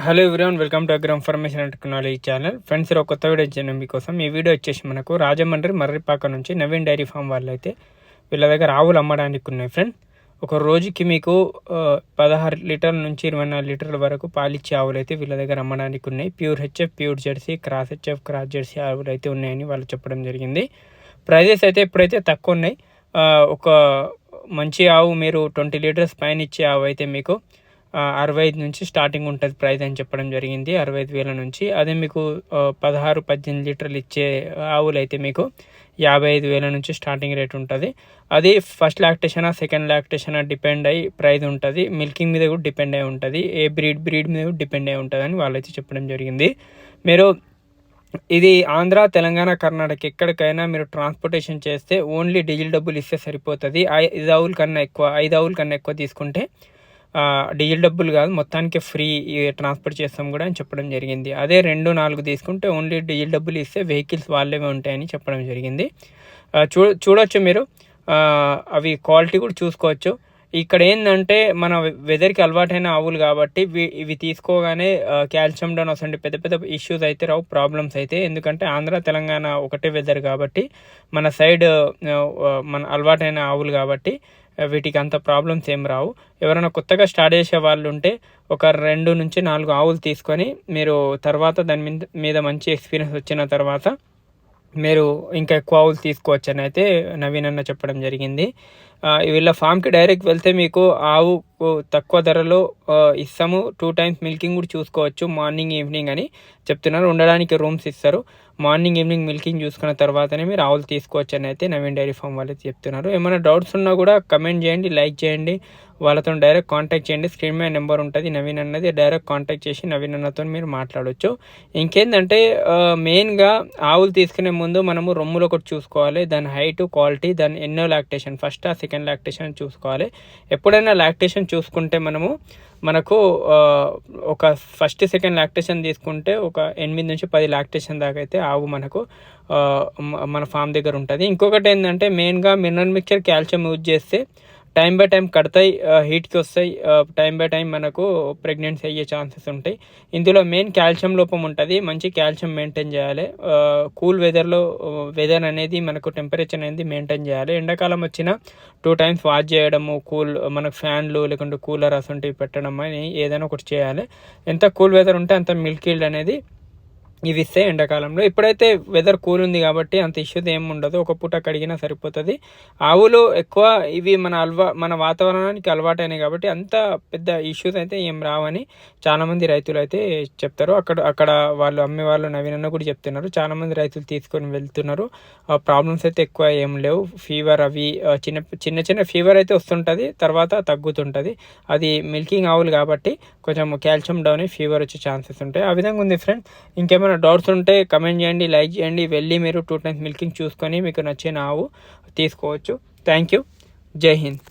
Hello everyone, welcome to agri information and technology channel. Friends, ఒక కొత్త video ఇచ్చాను మీకోసం. ఈ వీడియో వచ్చేసి మనకు రాజమండ్రి మర్రిపాక నుంచి నవీన్ డైరీ ఫామ్ వాళ్ళు అయితే వీళ్ళ దగ్గర ఆవులు అమ్మడానికి ఉన్నాయి. ఫ్రెండ్, ఒక రోజుకి మీకు 16 లీటర్ల నుంచి 24 లీటర్ల వరకు పాలిచ్చే ఆవులు అయితే వీళ్ళ దగ్గర అమ్మడానికి ఉన్నాయి. Pure HF, pure Jersey, cross HF, cross Jersey ఆవులు అయితే ఉన్నాయని వాళ్ళు చెప్పడం జరిగింది. ప్రైజెస్ అయితే ఇప్పుడైతే తక్కువ ఉన్నాయి. ఒక మంచి ఆవు మీరు 20 లీటర్స్ పైన ఇచ్చే ఆవు అయితే మీకు 65 నుంచి స్టార్టింగ్ ఉంటుంది ప్రైస్ అని చెప్పడం జరిగింది. 65,000 నుంచి. అదే మీకు 16-18 లీటర్లు ఇచ్చే ఆవులు అయితే మీకు 55,000 నుంచి స్టార్టింగ్ రేట్ ఉంటుంది. అది ఫస్ట్ లాక్టేషనా సెకండ్ లాక్టేషనా డిపెండ్ అయ్యి ప్రైస్ ఉంటుంది. మిల్కింగ్ మీద కూడా డిపెండ్ అయి ఉంటుంది. ఏ బ్రీడ్ మీద కూడా డిపెండ్ అయి ఉంటుంది అని వాళ్ళైతే చెప్పడం జరిగింది. మీరు ఇది ఆంధ్ర, తెలంగాణ, కర్ణాటక ఎక్కడికైనా మీరు ట్రాన్స్పోర్టేషన్ చేస్తే ఓన్లీ డీజిల్ డబ్బులు ఇస్తే సరిపోతుంది. 5 ఆవుల కన్నా ఎక్కువ తీసుకుంటే డీజిల్ డబ్బులు కాదు, మొత్తానికి ఫ్రీ ట్రాన్స్పోర్ట్ చేస్తాం కూడా అని చెప్పడం జరిగింది. అదే 2-4 తీసుకుంటే ఓన్లీ డీజిల్ డబ్బులు ఇస్తే వెహికల్స్ వాళ్ళేమే ఉంటాయని చెప్పడం జరిగింది. చూడొచ్చు మీరు, అవి క్వాలిటీ కూడా చూసుకోవచ్చు. ఇక్కడ ఏంటంటే మన వెదర్కి అలవాటైన ఆవులు కాబట్టి ఇవి తీసుకోగానే కాల్షియం డౌన్ వస్తుంది. పెద్ద పెద్ద ఇష్యూస్ అయితే రావు, ప్రాబ్లమ్స్ అయితే. ఎందుకంటే ఆంధ్ర, తెలంగాణ ఒకటే వెదర్ కాబట్టి మన సైడ్ మన అలవాటైన ఆవులు కాబట్టి వీటికి అంత ప్రాబ్లమ్స్ ఏం రావు. ఎవరైనా కొత్తగా స్టార్ట్ చేసే వాళ్ళు ఉంటే ఒక 2-4 ఆవులు తీసుకొని మీరు తర్వాత దాని మీద మంచి ఎక్స్పీరియన్స్ వచ్చిన తర్వాత మీరు ఇంకా ఎక్కువ ఆవులు తీసుకోవచ్చు అని అయితే నవీన్ అన్న చెప్పడం జరిగింది. వీళ్ళ ఫామ్కి డైరెక్ట్ వెళ్తే మీకు ఆవు తక్కువ ధరలో ఇస్తాము. 2 టైమ్స్ మిల్కింగ్ కూడా చూసుకోవచ్చు, మార్నింగ్ ఈవినింగ్ అని చెప్తున్నారు. ఉండడానికి రూమ్స్ ఇస్తారు. మార్నింగ్ ఈవినింగ్ మిల్కింగ్ చూసుకున్న తర్వాతనే మీరు ఆవులు తీసుకోవచ్చు అని అయితే నవీన్ డైరీ ఫామ్ వాళ్ళు చెప్తున్నారు. ఏమైనా డౌట్స్ ఉన్నా కూడా కమెంట్ చేయండి, లైక్ చేయండి, వాళ్ళతో డైరెక్ట్ కాంటాక్ట్ చేయండి. స్క్రీన్ మీద నెంబర్ ఉంటుంది నవీన్ అన్నది, డైరెక్ట్ కాంటాక్ట్ చేసి నవీన్ అన్నతో మీరు మాట్లాడవచ్చు. ఇంకేంటంటే మెయిన్గా ఆవులు తీసుకునే ముందు మనము రొమ్ములు ఒకటి చూసుకోవాలి, దాని హైట్, క్వాలిటీ, దాని ఎన్నో లాక్టేషన్, ఫస్ట్ సెకండ్ లాక్టేషన్ చూసుకోవాలి. ఎప్పుడైనా లాక్టేషన్ చూసుకుంటే మనకు ఒక ఫస్ట్ సెకండ్ లాక్టేషన్ తీసుకుంటే ఒక 8 నుంచి 10 లాక్టేషన్ దాకా అయితే ఆవు మనకు మన ఫామ్ దగ్గర ఉంటుంది. ఇంకొకటి ఏంటంటే మెయిన్గా మినరల్ మిక్చర్, కాల్షియం యూజ్ చేస్తే టైం బై టైం కడతాయి, హీట్కి వస్తాయి. టైం బై టైం మనకు ప్రెగ్నెన్సీ అయ్యే ఛాన్సెస్ ఉంటాయి. ఇందులో మెయిన్ కాల్షియం లోపం ఉంటుంది. మంచి కాల్షియం మెయింటైన్ చేయాలి. కూల్ వెదర్ అనేది మనకు టెంపరేచర్ అనేది మెయింటైన్ చేయాలి. ఎండాకాలం వచ్చిన 2 టైమ్స్ వాష్ చేయడము, మనకు ఫ్యాన్లు లేకుంటే కూలర్ అసంటివి పెట్టడం అని ఏదైనా ఒకటి చేయాలి. ఎంత కూల్ వెదర్ ఉంటే అంత మిల్క్ ఈల్డ్ అనేది ఇవి ఇస్తాయి ఎండాకాలంలో. ఇప్పుడైతే వెదర్ కూల్ ఉంది కాబట్టి అంత ఇష్యూస్ ఏమి ఉండదు, ఒక పూట కడిగినా సరిపోతుంది. ఆవులు ఎక్కువ ఇవి మన వాతావరణానికి అలవాటైనాయి కాబట్టి అంత పెద్ద ఇష్యూస్ అయితే ఏం రావని చాలామంది రైతులు అయితే చెప్తారు. అక్కడ వాళ్ళు అమ్మేవాళ్ళు నవీనన్న కూడా చెప్తున్నారు. చాలామంది రైతులు తీసుకొని వెళ్తున్నారు. ప్రాబ్లమ్స్ అయితే ఎక్కువ ఏం లేవు. ఫీవర్ అవి చిన్న ఫీవర్ అయితే వస్తుంటుంది, తర్వాత తగ్గుతుంటుంది. అది మిల్కింగ్ ఆవులు కాబట్టి కొంచెం కాల్షియం డౌన్ అయ్యి ఫీవర్ వచ్చే ఛాన్సెస్ ఉంటాయి. ఆ విధంగా ఉంది ఫ్రెండ్. ఇంకేమైనా డౌట్స్ ఉంటే కమెంట్ చేయండి, లైక్ చేయండి. వెళ్ళి మీరు 2 టైమ్స్ మిల్కింగ్ చూసుకొని మీకు నచ్చిన ఆవు తీసుకోవచ్చు. Thank you. జై హింద్.